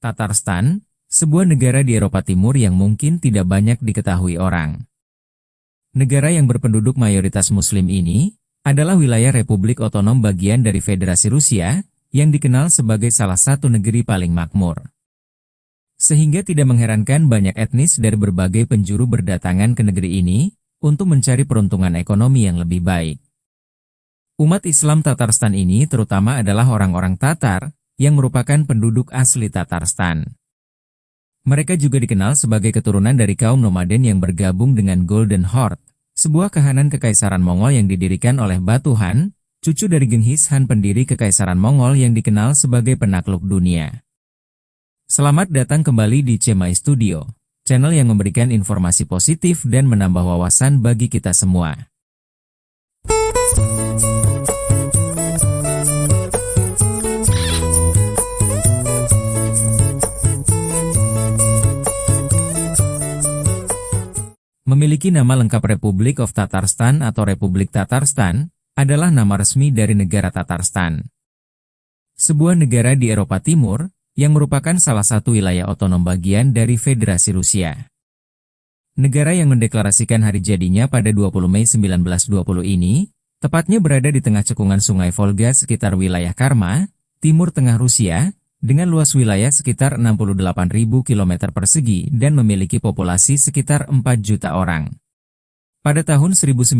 Tatarstan, sebuah negara di Eropa Timur yang mungkin tidak banyak diketahui orang. Negara yang berpenduduk mayoritas Muslim ini adalah wilayah Republik Otonom bagian dari Federasi Rusia yang dikenal sebagai salah satu negeri paling makmur. Sehingga tidak mengherankan banyak etnis dari berbagai penjuru berdatangan ke negeri ini untuk mencari peruntungan ekonomi yang lebih baik. Umat Islam Tatarstan ini terutama adalah orang-orang Tatar yang merupakan penduduk asli Tatarstan. Mereka juga dikenal sebagai keturunan dari kaum nomaden yang bergabung dengan Golden Horde, sebuah kahanan kekaisaran Mongol yang didirikan oleh Batu Han, cucu dari Genghis Han pendiri kekaisaran Mongol yang dikenal sebagai penakluk dunia. Selamat datang kembali di Cemai Studio, channel yang memberikan informasi positif dan menambah wawasan bagi kita semua. Memiliki nama lengkap Republic of Tatarstan atau Republik Tatarstan, adalah nama resmi dari negara Tatarstan. Sebuah negara di Eropa Timur, yang merupakan salah satu wilayah otonom bagian dari Federasi Rusia. Negara yang mendeklarasikan hari jadinya pada 20 Mei 1920 ini, tepatnya berada di tengah cekungan sungai Volga sekitar wilayah Karma, timur tengah Rusia, dengan luas wilayah sekitar 68.000 km persegi dan memiliki populasi sekitar 4 juta orang. Pada tahun 1992,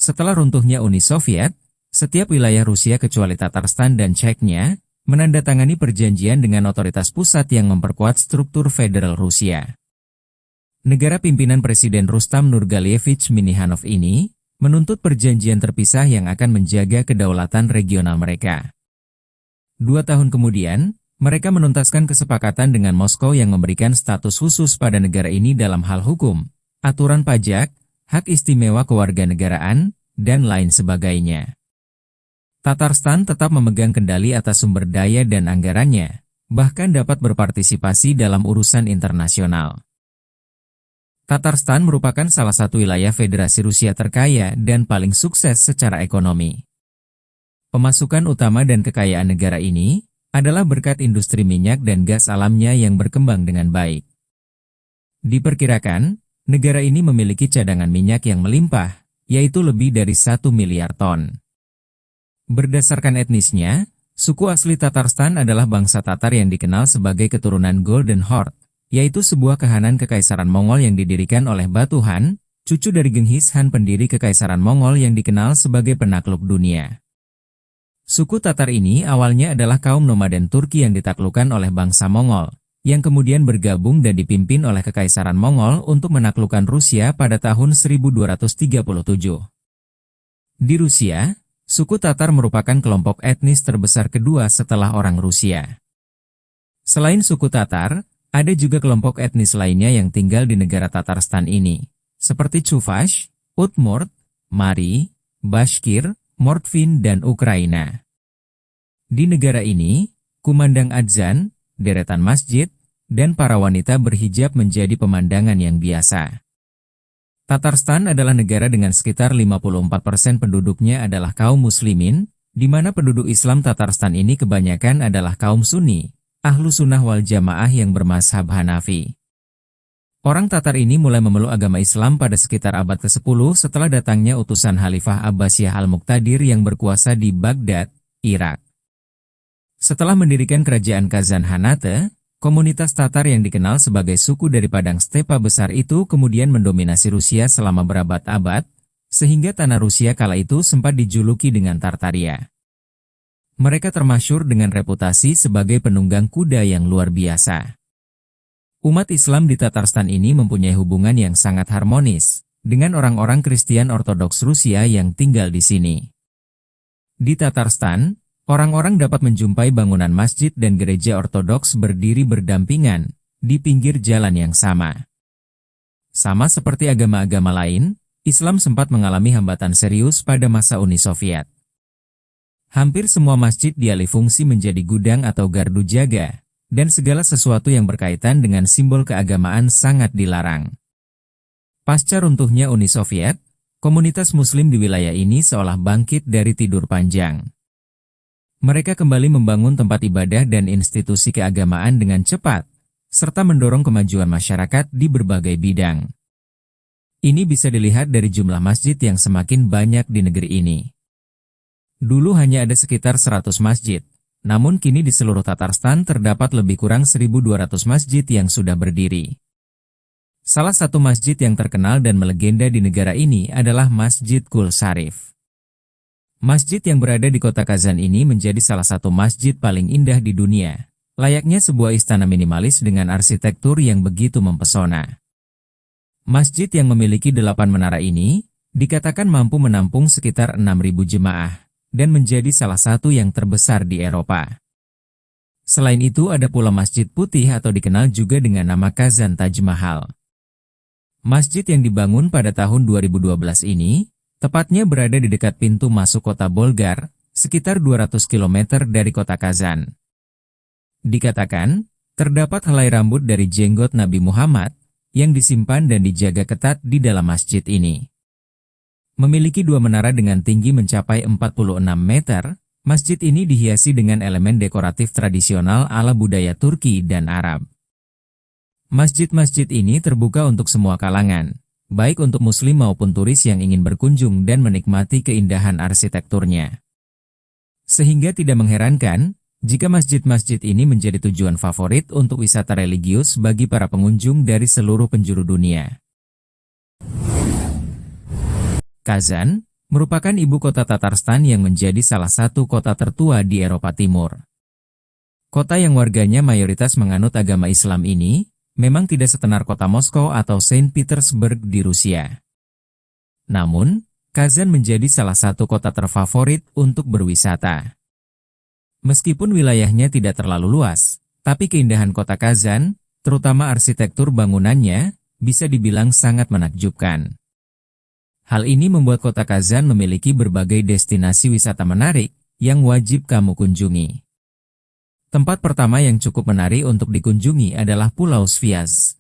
setelah runtuhnya Uni Soviet, setiap wilayah Rusia kecuali Tatarstan dan Chechnya, menandatangani perjanjian dengan otoritas pusat yang memperkuat struktur federal Rusia. Negara pimpinan Presiden Rustam Nurgaliyevich Minnikhanov ini, menuntut perjanjian terpisah yang akan menjaga kedaulatan regional mereka. 2 tahun kemudian, mereka menuntaskan kesepakatan dengan Moskow yang memberikan status khusus pada negara ini dalam hal hukum, aturan pajak, hak istimewa kewarganegaraan, dan lain sebagainya. Tatarstan tetap memegang kendali atas sumber daya dan anggarannya, bahkan dapat berpartisipasi dalam urusan internasional. Tatarstan merupakan salah satu wilayah Federasi Rusia terkaya dan paling sukses secara ekonomi. Pemasukan utama dan kekayaan negara ini adalah berkat industri minyak dan gas alamnya yang berkembang dengan baik. Diperkirakan, negara ini memiliki cadangan minyak yang melimpah, yaitu lebih dari 1 miliar ton. Berdasarkan etnisnya, suku asli Tatarstan adalah bangsa Tatar yang dikenal sebagai keturunan Golden Horde, yaitu sebuah kahanan kekaisaran Mongol yang didirikan oleh Batu Han, cucu dari Genghis Han pendiri kekaisaran Mongol yang dikenal sebagai penakluk dunia. Suku Tatar ini awalnya adalah kaum nomaden Turki yang ditaklukkan oleh bangsa Mongol, yang kemudian bergabung dan dipimpin oleh kekaisaran Mongol untuk menaklukkan Rusia pada tahun 1237. Di Rusia, suku Tatar merupakan kelompok etnis terbesar kedua setelah orang Rusia. Selain suku Tatar, ada juga kelompok etnis lainnya yang tinggal di negara Tatarstan ini, seperti Chuvash, Udmurt, Mari, Bashkir, Mordvin, dan Ukraina. Di negara ini, kumandang adzan, deretan masjid, dan para wanita berhijab menjadi pemandangan yang biasa. Tatarstan adalah negara dengan sekitar 54% penduduknya adalah kaum muslimin, di mana penduduk Islam Tatarstan ini kebanyakan adalah kaum Sunni, ahlu sunnah wal jamaah yang bermazhab Hanafi. Orang Tatar ini mulai memeluk agama Islam pada sekitar abad ke-10 setelah datangnya utusan Khalifah Abbasiyah Al-Muqtadir yang berkuasa di Baghdad, Irak. Setelah mendirikan kerajaan Kazan Hanate, komunitas Tatar yang dikenal sebagai suku dari padang stepa besar itu kemudian mendominasi Rusia selama berabad-abad, sehingga tanah Rusia kala itu sempat dijuluki dengan Tartaria. Mereka termasyhur dengan reputasi sebagai penunggang kuda yang luar biasa. Umat Islam di Tatarstan ini mempunyai hubungan yang sangat harmonis dengan orang-orang Kristen Ortodoks Rusia yang tinggal di sini. Di Tatarstan, orang-orang dapat menjumpai bangunan masjid dan gereja Ortodoks berdiri berdampingan di pinggir jalan yang sama. Sama seperti agama-agama lain, Islam sempat mengalami hambatan serius pada masa Uni Soviet. Hampir semua masjid dialih fungsi menjadi gudang atau gardu jaga, dan segala sesuatu yang berkaitan dengan simbol keagamaan sangat dilarang. Pasca runtuhnya Uni Soviet, komunitas Muslim di wilayah ini seolah bangkit dari tidur panjang. Mereka kembali membangun tempat ibadah dan institusi keagamaan dengan cepat, serta mendorong kemajuan masyarakat di berbagai bidang. Ini bisa dilihat dari jumlah masjid yang semakin banyak di negeri ini. Dulu hanya ada sekitar 100 masjid, namun kini di seluruh Tatarstan terdapat lebih kurang 1.200 masjid yang sudah berdiri. Salah satu masjid yang terkenal dan melegenda di negara ini adalah Masjid Kul Sarif. Masjid yang berada di kota Kazan ini menjadi salah satu masjid paling indah di dunia, layaknya sebuah istana minimalis dengan arsitektur yang begitu mempesona. Masjid yang memiliki 8 menara ini, dikatakan mampu menampung sekitar 6.000 jemaah, dan menjadi salah satu yang terbesar di Eropa. Selain itu ada pula Masjid Putih atau dikenal juga dengan nama Kazan Taj Mahal. Masjid yang dibangun pada tahun 2012 ini, tepatnya berada di dekat pintu masuk kota Bolgar, sekitar 200 km dari kota Kazan. Dikatakan, terdapat helai rambut dari jenggot Nabi Muhammad, yang disimpan dan dijaga ketat di dalam masjid ini. Memiliki 2 menara dengan tinggi mencapai 46 meter, masjid ini dihiasi dengan elemen dekoratif tradisional ala budaya Turki dan Arab. Masjid-masjid ini terbuka untuk semua kalangan, baik untuk muslim maupun turis yang ingin berkunjung dan menikmati keindahan arsitekturnya. Sehingga tidak mengherankan, jika masjid-masjid ini menjadi tujuan favorit untuk wisata religius bagi para pengunjung dari seluruh penjuru dunia. Kazan merupakan ibu kota Tatarstan yang menjadi salah satu kota tertua di Eropa Timur. Kota yang warganya mayoritas menganut agama Islam ini, memang tidak setenar kota Moskow atau Saint Petersburg di Rusia. Namun, Kazan menjadi salah satu kota terfavorit untuk berwisata. Meskipun wilayahnya tidak terlalu luas, tapi keindahan kota Kazan, terutama arsitektur bangunannya, bisa dibilang sangat menakjubkan. Hal ini membuat kota Kazan memiliki berbagai destinasi wisata menarik yang wajib kamu kunjungi. Tempat pertama yang cukup menarik untuk dikunjungi adalah Pulau Sviaz.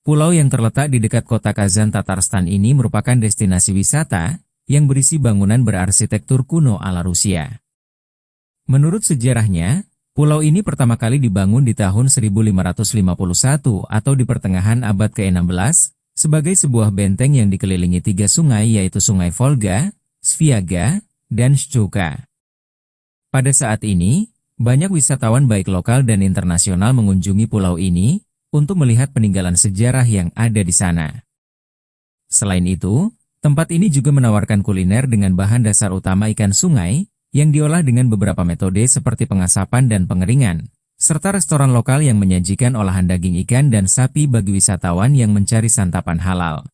Pulau yang terletak di dekat kota Kazan, Tatarstan ini merupakan destinasi wisata yang berisi bangunan berarsitektur kuno ala Rusia. Menurut sejarahnya, pulau ini pertama kali dibangun di tahun 1551 atau di pertengahan abad ke-16 sebagai sebuah benteng yang dikelilingi 3 sungai yaitu Sungai Volga, Sviaga, dan Shchuka. Pada saat ini, banyak wisatawan baik lokal dan internasional mengunjungi pulau ini untuk melihat peninggalan sejarah yang ada di sana. Selain itu, tempat ini juga menawarkan kuliner dengan bahan dasar utama ikan sungai, yang diolah dengan beberapa metode seperti pengasapan dan pengeringan, serta restoran lokal yang menyajikan olahan daging ikan dan sapi bagi wisatawan yang mencari santapan halal.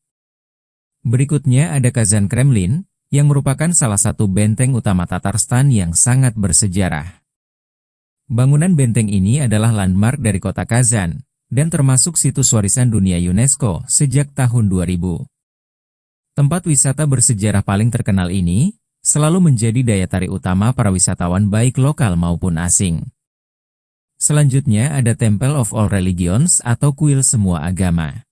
Berikutnya ada Kazan Kremlin, yang merupakan salah satu benteng utama Tatarstan yang sangat bersejarah. Bangunan benteng ini adalah landmark dari kota Kazan, dan termasuk situs warisan dunia UNESCO sejak tahun 2000. Tempat wisata bersejarah paling terkenal ini selalu menjadi daya tarik utama para wisatawan baik lokal maupun asing. Selanjutnya ada Temple of All Religions atau kuil semua agama.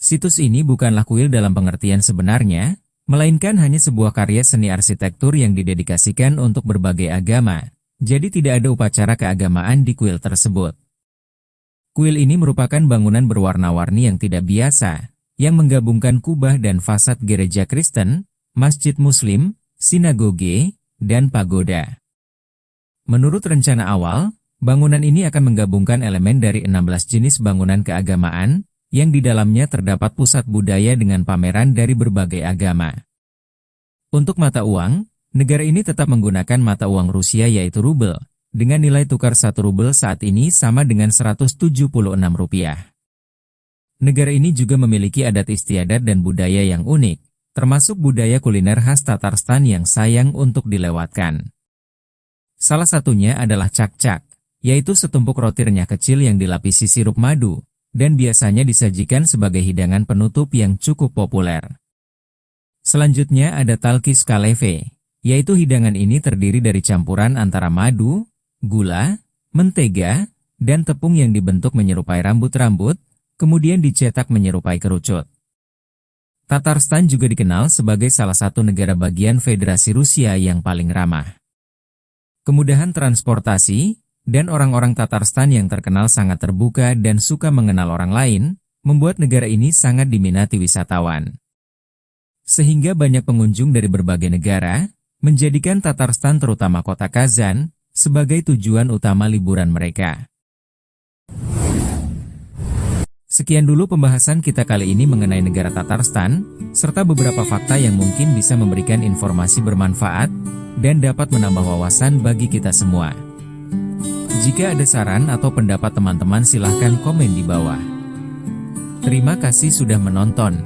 Situs ini bukanlah kuil dalam pengertian sebenarnya, melainkan hanya sebuah karya seni arsitektur yang didedikasikan untuk berbagai agama, jadi tidak ada upacara keagamaan di kuil tersebut. Kuil ini merupakan bangunan berwarna-warni yang tidak biasa, yang menggabungkan kubah dan fasad gereja Kristen, masjid Muslim, sinagoge, dan pagoda. Menurut rencana awal, bangunan ini akan menggabungkan elemen dari 16 jenis bangunan keagamaan, yang di dalamnya terdapat pusat budaya dengan pameran dari berbagai agama. Untuk mata uang, negara ini tetap menggunakan mata uang Rusia yaitu rubel, dengan nilai tukar 1 rubel saat ini sama dengan Rp176. Negara ini juga memiliki adat istiadat dan budaya yang unik, termasuk budaya kuliner khas Tatarstan yang sayang untuk dilewatkan. Salah satunya adalah cak-cak, yaitu setumpuk roti renyah kecil yang dilapisi sirup madu, dan biasanya disajikan sebagai hidangan penutup yang cukup populer. Selanjutnya ada talkis kaleve, yaitu hidangan ini terdiri dari campuran antara madu, gula, mentega, dan tepung yang dibentuk menyerupai rambut-rambut, kemudian dicetak menyerupai kerucut. Tatarstan juga dikenal sebagai salah satu negara bagian Federasi Rusia yang paling ramah. Kemudahan transportasi, dan orang-orang Tatarstan yang terkenal sangat terbuka dan suka mengenal orang lain, membuat negara ini sangat diminati wisatawan. Sehingga banyak pengunjung dari berbagai negara, menjadikan Tatarstan terutama kota Kazan, sebagai tujuan utama liburan mereka. Sekian dulu pembahasan kita kali ini mengenai negara Tatarstan, serta beberapa fakta yang mungkin bisa memberikan informasi bermanfaat, dan dapat menambah wawasan bagi kita semua. Jika ada saran atau pendapat teman-teman silahkan komen di bawah. Terima kasih sudah menonton.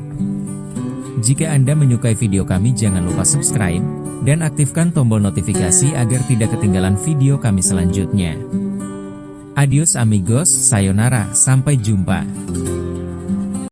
Jika Anda menyukai video kami jangan lupa subscribe, dan aktifkan tombol notifikasi agar tidak ketinggalan video kami selanjutnya. Adios amigos, sayonara, sampai jumpa.